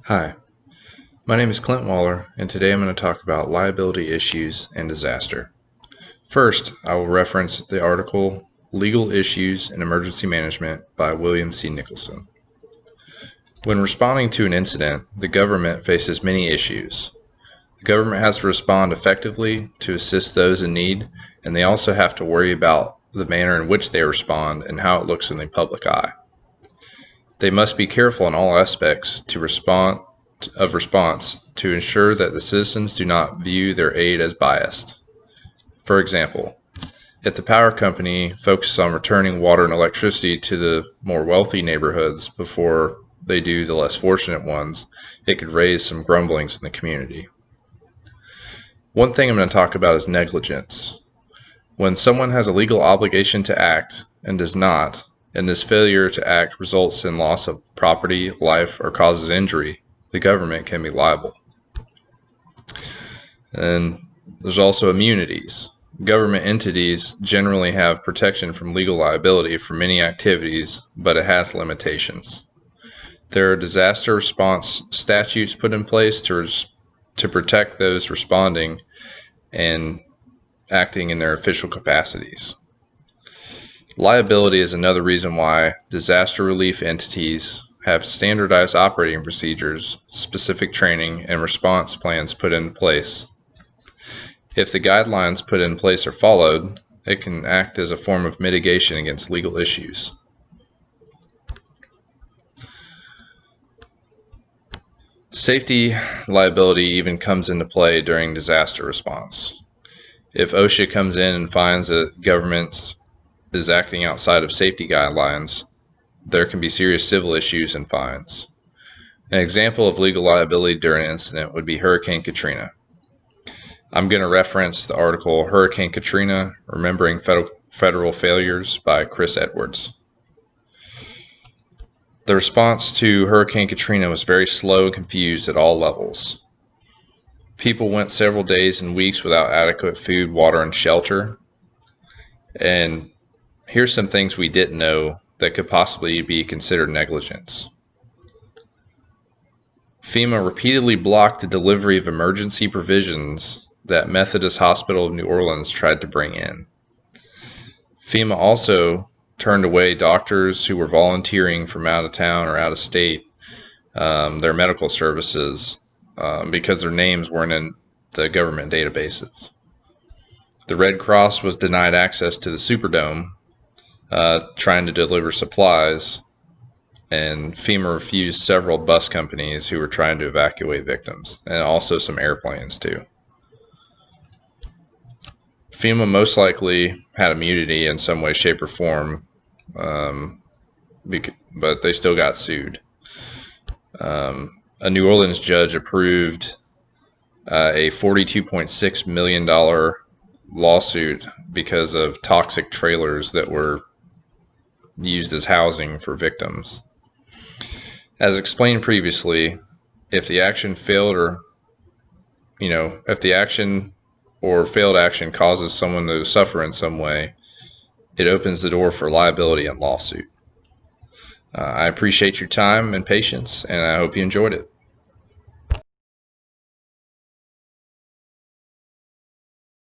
Hi, my name is Clint Waller, and today I'm going to talk about liability issues and disaster. First, I will reference the article Legal Issues in Emergency Management by William C. Nicholson. When responding to an incident, the government faces many issues. The government has to respond effectively to assist those in need, and they also have to worry about the manner in which they respond and how it looks in the public eye. They must be careful in all aspects of response to ensure that the citizens do not view their aid as biased. For example, if the power company focuses on returning water and electricity to the more wealthy neighborhoods before they do the less fortunate ones, it could raise some grumblings in the community. One thing I'm going to talk about is negligence. When someone has a legal obligation to act and does not, and this failure to act results in loss of property, life, or causes injury, the government can be liable. And there's also immunities. Government entities generally have protection from legal liability for many activities, but it has limitations. There are disaster response statutes put in place to protect those responding and acting in their official capacities. Liability is another reason why disaster relief entities have standardized operating procedures, specific training, and response plans put in place. If the guidelines put in place are followed, it can act as a form of mitigation against legal issues. Safety liability even comes into play during disaster response. If OSHA comes in and finds that government is acting outside of safety guidelines, there can be serious civil issues and fines. An example of legal liability during an incident would be Hurricane Katrina. I'm going to reference the article Hurricane Katrina, Remembering Federal Failures by Chris Edwards. The response to Hurricane Katrina was very slow and confused at all levels. People went several days and weeks without adequate food, water, and shelter. And here's some things we didn't know that could possibly be considered negligence. FEMA repeatedly blocked the delivery of emergency provisions that Methodist Hospital of New Orleans tried to bring in. FEMA also turned away doctors who were volunteering from out of town or out of state their medical services because their names weren't in the government databases. The Red Cross was denied access to the Superdome trying to deliver supplies, and FEMA refused several bus companies who were trying to evacuate victims, and also some airplanes too. FEMA most likely had immunity in some way, shape, or form, but they still got sued. A New Orleans judge approved a $42.6 million lawsuit because of toxic trailers that were used as housing for victims. As explained previously, if the action failed or failed action causes someone to suffer in some way, it opens the door for liability and lawsuit. I appreciate your time and patience, and I hope you enjoyed it.